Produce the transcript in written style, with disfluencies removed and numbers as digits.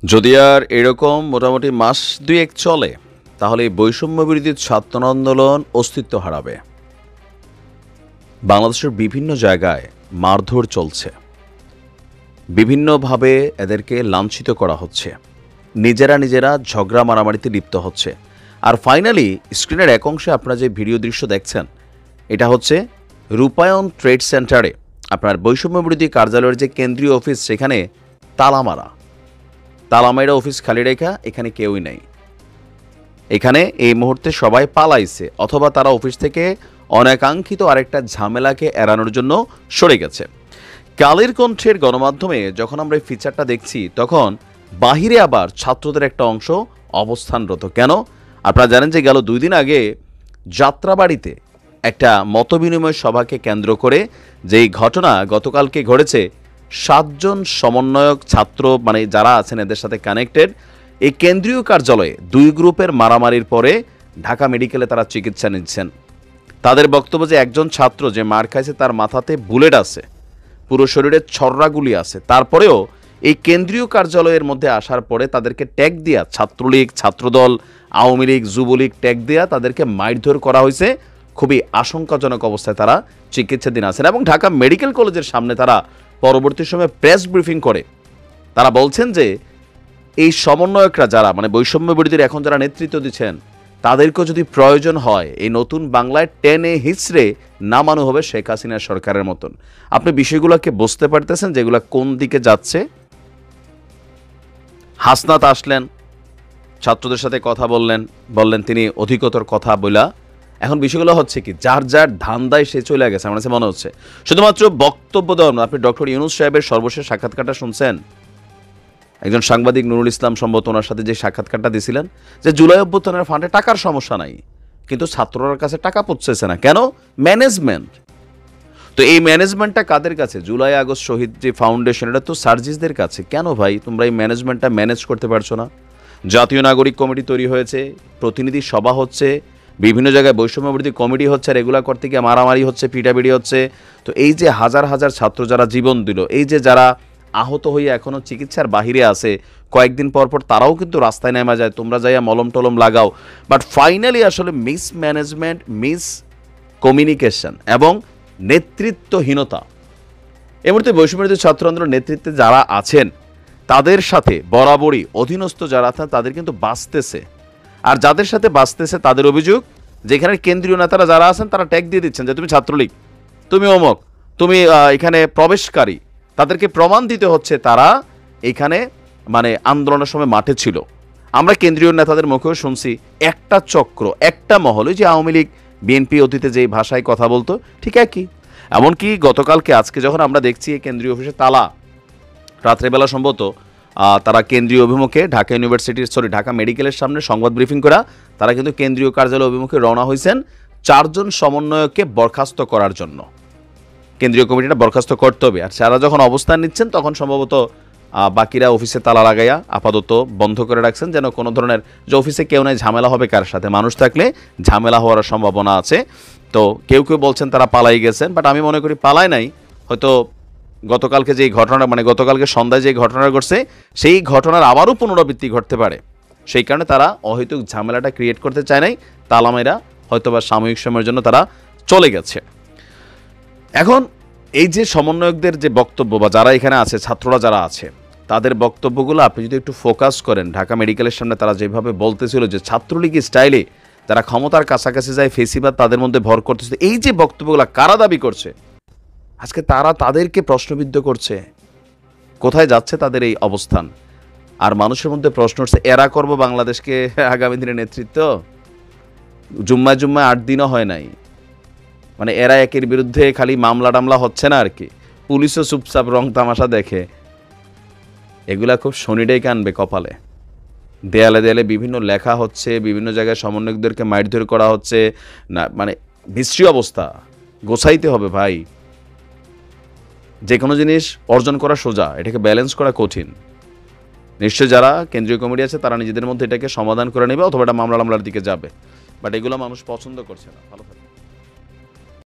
যদি আর এরকম মোটামুটি মাস দুয়েক চলে তাহলে এই বৈষম্য বিরোধী ছাত্র আন্দোলন অস্তিত্ব হারাবে। বাংলাদেশের বিভিন্ন জায়গায় মারধর চলছে, বিভিন্নভাবে এদেরকে লাঞ্ছিত করা হচ্ছে, নিজেরা ঝগড়া মারামারিতে লিপ্ত হচ্ছে। আর ফাইনালি স্ক্রিনের এক অংশে আপনারা যে ভিডিও দৃশ্য দেখছেন, এটা হচ্ছে রূপায়ণ ট্রেড সেন্টারে আপনার বৈষম্য বিরোধী কার্যালয়ের যে কেন্দ্রীয় অফিস, সেখানে তালামাইরা অফিস খালি রেখা, এখানে কেউই নেই। এখানে এই মুহূর্তে সবাই পালাইছে, অথবা তারা অফিস থেকে অনাকাঙ্ক্ষিত আরেকটা ঝামেলাকে এড়ানোর জন্য সরে গেছে। কালের কণ্ঠের গণমাধ্যমে যখন আমরা এই ফিচারটা দেখছি, তখন বাহিরে আবার ছাত্রদের একটা অংশ অবস্থানরত। কেন? আপনারা জানেন যে গেল 2 দিন আগে যাত্রাবাড়িতে একটা মতবিনিময় সভাকে কেন্দ্র করে যেই ঘটনা গতকালকে ঘটেছে, 7 জন সমন্বয়ক ছাত্র মানে যারা আছেন এদের সাথে কানেক্টেড, এই কেন্দ্রীয় কার্যালয়ে 2 গ্রুপের মারামারির পরে ঢাকা মেডিকেলে তারা চিকিৎসা নিচ্ছেন। তাদের বক্তব্য যে একজন ছাত্র যে মার খাইছে তার মাথাতে বুলেট আছে, পুরো শরীরে ছররাগুলি আছে, তারপরেও এই কেন্দ্রীয় কার্যালয়ের মধ্যে আসার পরে তাদেরকে ট্যাগ দিয়া ছাত্রলীগ, ছাত্রদল, আওয়ামী লীগ, যুবলীগ ট্যাগ দিয়া তাদেরকে মারধর করা হয়েছে। খুবই আশঙ্কাজনক অবস্থায় তারা চিকিৎসাধীন আছেন এবং ঢাকা মেডিকেল কলেজের সামনে তারা পরবর্তী সময়ে প্রেস ব্রিফিং করে তারা বলছেন যে এই সমন্বয়করা যারা মানে বৈষম্য বিরোধীর এখন যারা নেতৃত্ব দিচ্ছেন, তাদেরকেও যদি প্রয়োজন হয় এই নতুন বাংলায় টেনে হিচড়ে নামানো হবে শেখ হাসিনার সরকারের মতন। আপনি বিষয়গুলোকে বুঝতে পারতেছেন যেগুলো কোন দিকে যাচ্ছে? হাসনাত আসলেন, ছাত্রদের সাথে কথা বললেন তিনি অধিকতর কথা বলা। এখন বিষয়গুলো হচ্ছে কি, যার যার ধান্দায় সে চলে গেছে আমার কাছে মনে হচ্ছে। শুধুমাত্র বক্তব্য দেওয়ার না, আপনি ডক্টর ইউনূস সাহেবের সর্বশেষ সাক্ষাৎকারটা শুনছেন? একজন সাংবাদিক নুরুল ইসলাম সম্ভবত ওনার সাথে যে সাক্ষাৎকারটা দিয়েছিলেন, যে জুলাই অভ্যুত্থানের ফান্ডে টাকার সমস্যা নাই, কিন্তু ছাত্রদের কাছে টাকা পৌঁছেছে না। কেন? ম্যানেজমেন্ট। তো এই ম্যানেজমেন্টটা কাদের কাছে? জুলাই আগস্ট শহীদ যে ফাউন্ডেশন, এটা তো সার্জিসদের কাছে। কেন ভাই তোমরা এই ম্যানেজমেন্টটা ম্যানেজ করতে পারছো না? জাতীয় নাগরিক কমিটি তৈরি হয়েছে, প্রতিনিধি সভা হচ্ছে, বিভিন্ন জায়গায় বৈষম্য বিরোধী কমিটি হচ্ছে, আর এগুলা করতে গিয়ে মারামারি হচ্ছে, পিটাপিটি হচ্ছে। তো এই যে হাজার হাজার ছাত্র যারা জীবন দিল, এই যে যারা আহত হয়ে এখনও চিকিৎসার বাহিরে আছে, কয়েকদিন পর তারাও কিন্তু রাস্তায় নেমে যায়, তোমরা যাইয়া মলম টলম লাগাও। বাট ফাইনালি আসলে মিস ম্যানেজমেন্ট, মিস কমিউনিকেশন এবং নেতৃত্বহীনতা। এই মুহূর্তে বৈষম্য বিরোধী ছাত্র আন্দোলনের নেতৃত্বে যারা আছেন তাদের সাথে বরাবরই অধীনস্থ যারা আছেন তাদের কিন্তু বাঁচতেছে। আর যাদের সাথে বাঁচতেছে তাদের অভিযোগ, যেখানে কেন্দ্রীয় নেতারা যারা আছেন তারা ট্যাগ দিয়ে দিচ্ছেন যে তুমি ছাত্রলীগ, তুমি অমক, তুমি এখানে প্রবেশকারী। তাদেরকে প্রমাণ দিতে হচ্ছে তারা এখানে মানে আন্দোলনের সময় মাঠে ছিল। আমরা কেন্দ্রীয় নেতাদের মুখেও শুনছি একটা চক্র, একটা মহল, যে আওয়ামী লীগ বিএনপি অতীতে যেই ভাষায় কথা বলতো ঠিক একই। এমনকি গতকালকে আজকে যখন আমরা দেখছি কেন্দ্রীয় অফিসে তালা, রাত্রেবেলা সম্ভবত তারা কেন্দ্রীয় অভিমুখে ঢাকা মেডিকেলের সামনে সংবাদ ব্রিফিং করা, তারা কিন্তু কেন্দ্রীয় কার্যালয় অভিমুখে রওনা হয়েছেন 4 জন সমন্বয়ককে বরখাস্ত করার জন্য। কেন্দ্রীয় কমিটিটা বরখাস্ত করতে হবে। আর যারা যখন অবস্থান নিচ্ছেন তখন সম্ভবত বাকিরা অফিসে তালা লাগাইয়া আপাতত বন্ধ করে রাখছেন, যেন কোনো ধরনের যে অফিসে কেউ নাই, ঝামেলা হবে কার সাথে, মানুষ থাকলে ঝামেলা হওয়ার সম্ভাবনা আছে। তো কেউ বলছেন তারা পালাই গেছেন, বাট আমি মনে করি পালায় নাই, হয়তো গতকালকে যেই ঘটনা মানে গতকালকে সন্ধ্যায় যে ঘটনা ঘটছে সেই ঘটনার আবারও পুনরাবৃত্তি ঘটতে পারে। সেই কারণে তারা অহেতুক ঝামেলাটা ক্রিয়েট করতে চায় নাই। তালামাইরা হয়তোবা সাময়িক সময়ের জন্য তারা চলে গেছে। এখন এই যে সমন্বয়কদের যে বক্তব্য বা যারা এখানে আছে, ছাত্ররা যারা আছে, তাদের বক্তব্যগুলো আপনি যদি একটু ফোকাস করেন, ঢাকা মেডিকেলের সামনে তারা যেভাবে বলতেছিল যে ছাত্রলীগ স্টাইলে যারা ক্ষমতার কাছাকাছি যায় ফেসিবাদ তাদের মধ্যে ভর করতেছে, এই যে বক্তব্যগুলো কারা দাবি করছে, আজকে তারা তাদেরকে প্রশ্নবিদ্ধ করছে। কোথায় যাচ্ছে তাদের এই অবস্থান? আর মানুষের মধ্যে প্রশ্ন উঠছে, এরা করবো বাংলাদেশকে আগামী দিনের নেতৃত্ব? জুম্মায় 8 দিনও হয় নাই, মানে এরা একের বিরুদ্ধে খালি মামলা টামলা হচ্ছে না আর কি, পুলিশও চুপচাপ রং তামাশা দেখে। এগুলা খুব শনিটাই কানবে কপালে। দেয়ালে দেয়ালে বিভিন্ন লেখা হচ্ছে, বিভিন্ন জায়গায় সমন্বয়কদেরকে মারধর করা হচ্ছে না, মানে বিশ্রী অবস্থা। গোছাইতে হবে ভাই। যে কোনো জিনিস অর্জন করা সোজা, এটাকে ব্যালেন্স করা কঠিন। নিশ্চয় যারা কেন্দ্রীয় কমিটি আছে তারা নিজেদের মধ্যে এটাকে সমাধান করে নেবে, অথবা এটা মামলার দিকে যাবে, বাট এগুলো মানুষ পছন্দ করছে না। ভালো থাকবে।